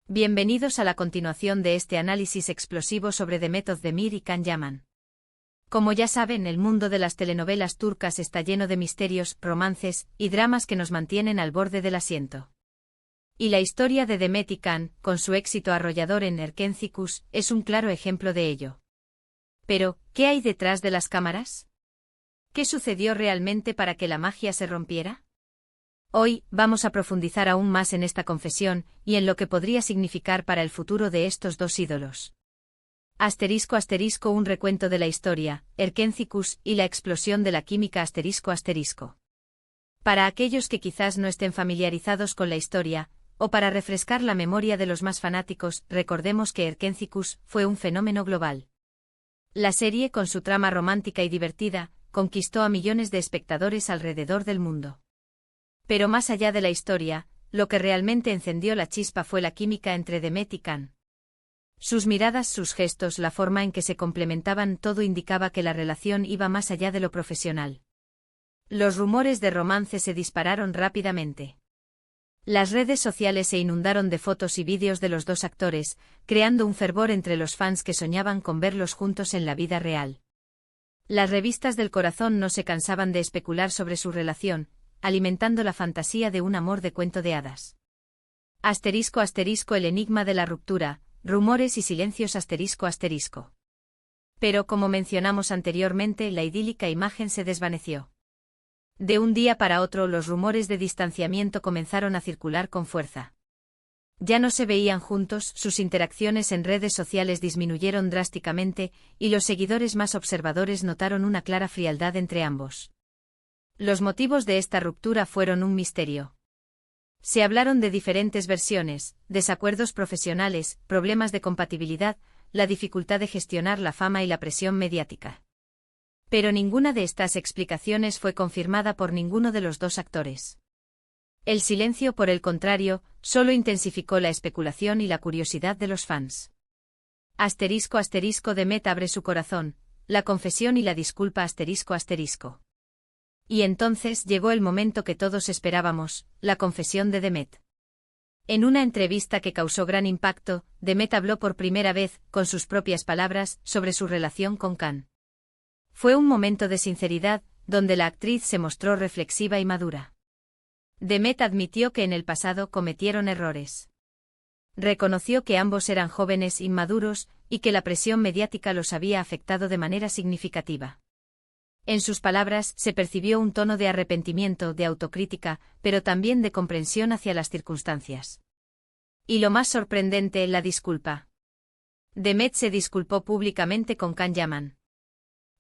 Bienvenidos a la continuación de este análisis explosivo sobre Demet Özdemir y Can Yaman. Como ya saben, el mundo de las telenovelas turcas está lleno de misterios, romances y dramas que nos mantienen al borde del asiento. Y la historia de Demet y Can, con su éxito arrollador en Erkenci Kuş, es un claro ejemplo de ello. Pero, ¿qué hay detrás de las cámaras? ¿Qué sucedió realmente para que la magia se rompiera? Hoy, vamos a profundizar aún más en esta confesión, y en lo que podría significar para el futuro de estos dos ídolos. *** Un recuento de la historia, Erkenci Kuş y la explosión de la química ***. Para aquellos que quizás no estén familiarizados con la historia, o para refrescar la memoria de los más fanáticos, recordemos que Erkenci Kuş fue un fenómeno global. La serie, con su trama romántica y divertida, conquistó a millones de espectadores alrededor del mundo. Pero más allá de la historia, lo que realmente encendió la chispa fue la química entre Demet y Can. Sus miradas, sus gestos, la forma en que se complementaban, todo indicaba que la relación iba más allá de lo profesional. Los rumores de romance se dispararon rápidamente. Las redes sociales se inundaron de fotos y vídeos de los dos actores, creando un fervor entre los fans que soñaban con verlos juntos en la vida real. Las revistas del corazón no se cansaban de especular sobre su relación, alimentando la fantasía de un amor de cuento de hadas. El enigma de la ruptura, rumores y silencios ***. Pero como mencionamos anteriormente, la idílica imagen se desvaneció. De un día para otro los rumores de distanciamiento comenzaron a circular con fuerza. Ya no se veían juntos, sus interacciones en redes sociales disminuyeron drásticamente, y los seguidores más observadores notaron una clara frialdad entre ambos. Los motivos de esta ruptura fueron un misterio. Se hablaron de diferentes versiones: desacuerdos profesionales, problemas de compatibilidad, la dificultad de gestionar la fama y la presión mediática. Pero ninguna de estas explicaciones fue confirmada por ninguno de los dos actores. El silencio, por el contrario, solo intensificó la especulación y la curiosidad de los fans. Demet abre su corazón, la confesión y la disculpa ***. Y entonces llegó el momento que todos esperábamos, la confesión de Demet. En una entrevista que causó gran impacto, Demet habló por primera vez, con sus propias palabras, sobre su relación con Can. Fue un momento de sinceridad, donde la actriz se mostró reflexiva y madura. Demet admitió que en el pasado cometieron errores. Reconoció que ambos eran jóvenes inmaduros, y que la presión mediática los había afectado de manera significativa. En sus palabras se percibió un tono de arrepentimiento, de autocrítica, pero también de comprensión hacia las circunstancias. Y lo más sorprendente, la disculpa. Demet se disculpó públicamente con Can Yaman.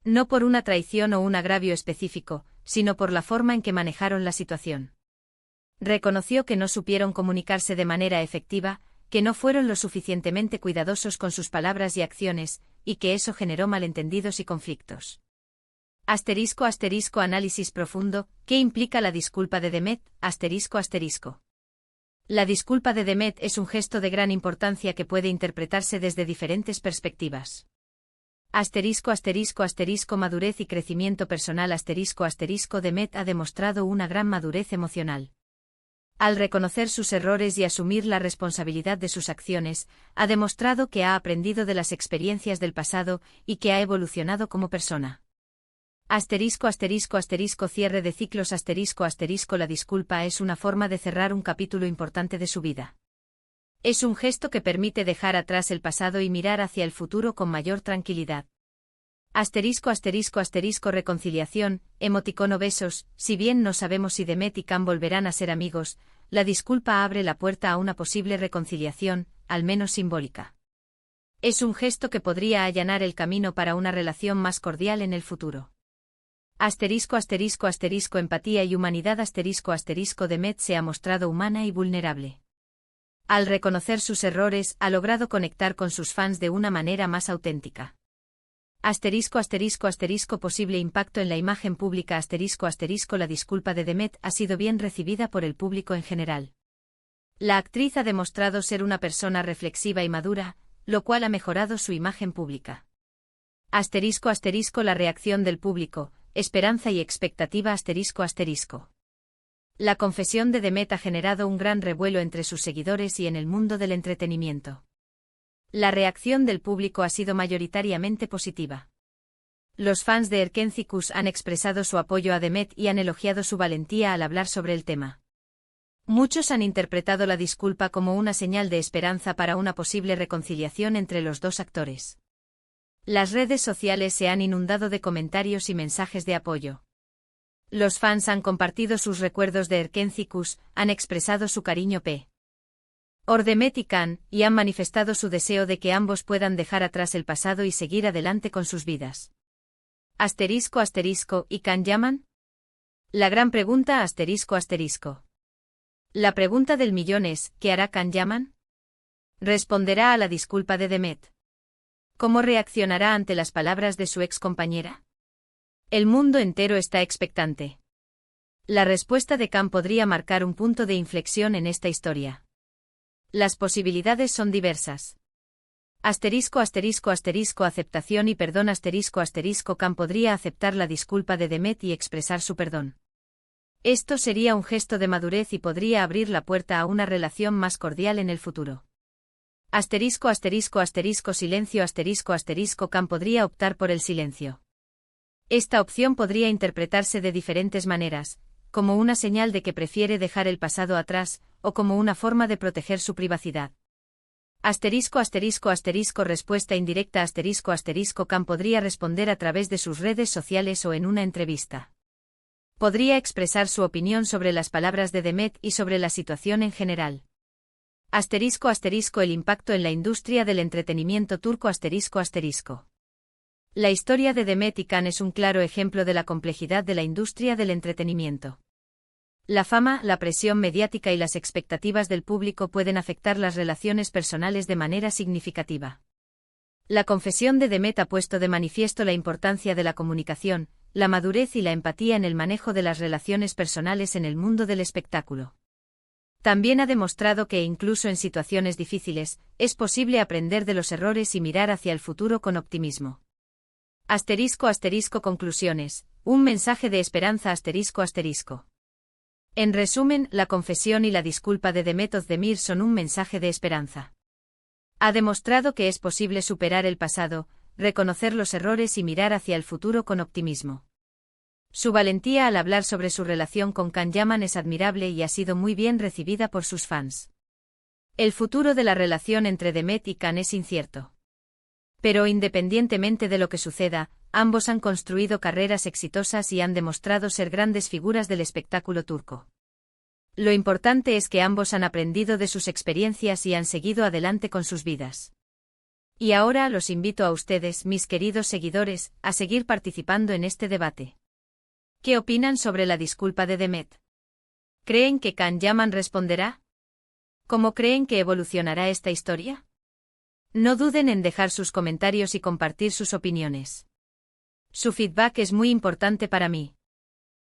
No por una traición o un agravio específico, sino por la forma en que manejaron la situación. Reconoció que no supieron comunicarse de manera efectiva, que no fueron lo suficientemente cuidadosos con sus palabras y acciones, y que eso generó malentendidos y conflictos. Análisis profundo. ¿Qué implica la disculpa de Demet? La disculpa de Demet es un gesto de gran importancia que puede interpretarse desde diferentes perspectivas. Madurez y crecimiento personal. Demet ha demostrado una gran madurez emocional. Al reconocer sus errores y asumir la responsabilidad de sus acciones, ha demostrado que ha aprendido de las experiencias del pasado y que ha evolucionado como persona. Cierre de ciclos. La disculpa es una forma de cerrar un capítulo importante de su vida. Es un gesto que permite dejar atrás el pasado y mirar hacia el futuro con mayor tranquilidad. Reconciliación, emoticono besos. Si bien no sabemos si Demet y Can volverán a ser amigos, la disculpa abre la puerta a una posible reconciliación, al menos simbólica. Es un gesto que podría allanar el camino para una relación más cordial en el futuro. Empatía y humanidad. Demet se ha mostrado humana y vulnerable. Al reconocer sus errores, ha logrado conectar con sus fans de una manera más auténtica. Posible impacto en la imagen pública. La disculpa de Demet ha sido bien recibida por el público en general. La actriz ha demostrado ser una persona reflexiva y madura, lo cual ha mejorado su imagen pública. La reacción del público, esperanza y expectativa. La confesión de Demet ha generado un gran revuelo entre sus seguidores y en el mundo del entretenimiento. La reacción del público ha sido mayoritariamente positiva. Los fans de Erkenci Kuş han expresado su apoyo a Demet y han elogiado su valentía al hablar sobre el tema. Muchos han interpretado la disculpa como una señal de esperanza para una posible reconciliación entre los dos actores. Las redes sociales se han inundado de comentarios y mensajes de apoyo. Los fans han compartido sus recuerdos de Erkenci Kuş, han expresado su cariño por Demet y Can, y han manifestado su deseo de que ambos puedan dejar atrás el pasado y seguir adelante con sus vidas. ¿Y Can Yaman? La gran pregunta La pregunta del millón es, ¿qué hará Can Yaman? ¿Responderá a la disculpa de Demet? ¿Cómo reaccionará ante las palabras de su ex compañera? El mundo entero está expectante. La respuesta de Can podría marcar un punto de inflexión en esta historia. Las posibilidades son diversas. Aceptación y perdón Can podría aceptar la disculpa de Demet y expresar su perdón. Esto sería un gesto de madurez y podría abrir la puerta a una relación más cordial en el futuro. Silencio Can podría optar por el silencio. Esta opción podría interpretarse de diferentes maneras, como una señal de que prefiere dejar el pasado atrás, o como una forma de proteger su privacidad. Respuesta indirecta Can podría responder a través de sus redes sociales o en una entrevista. Podría expresar su opinión sobre las palabras de Demet y sobre la situación en general. El impacto en la industria del entretenimiento turco La historia de Demet y Can es un claro ejemplo de la complejidad de la industria del entretenimiento. La fama, la presión mediática y las expectativas del público pueden afectar las relaciones personales de manera significativa. La confesión de Demet ha puesto de manifiesto la importancia de la comunicación, la madurez y la empatía en el manejo de las relaciones personales en el mundo del espectáculo. También ha demostrado que incluso en situaciones difíciles, es posible aprender de los errores y mirar hacia el futuro con optimismo. Conclusiones. Un mensaje de esperanza En resumen, la confesión y la disculpa de Demet Özdemir son un mensaje de esperanza. Ha demostrado que es posible superar el pasado, reconocer los errores y mirar hacia el futuro con optimismo. Su valentía al hablar sobre su relación con Can Yaman es admirable y ha sido muy bien recibida por sus fans. El futuro de la relación entre Demet y Can es incierto. Pero independientemente de lo que suceda, ambos han construido carreras exitosas y han demostrado ser grandes figuras del espectáculo turco. Lo importante es que ambos han aprendido de sus experiencias y han seguido adelante con sus vidas. Y ahora los invito a ustedes, mis queridos seguidores, a seguir participando en este debate. ¿Qué opinan sobre la disculpa de Demet? ¿Creen que Can Yaman responderá? ¿Cómo creen que evolucionará esta historia? No duden en dejar sus comentarios y compartir sus opiniones. Su feedback es muy importante para mí.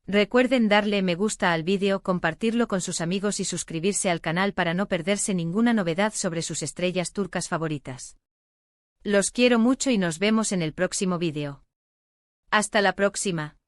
Recuerden darle me gusta al vídeo, compartirlo con sus amigos y suscribirse al canal para no perderse ninguna novedad sobre sus estrellas turcas favoritas. Los quiero mucho y nos vemos en el próximo vídeo. Hasta la próxima.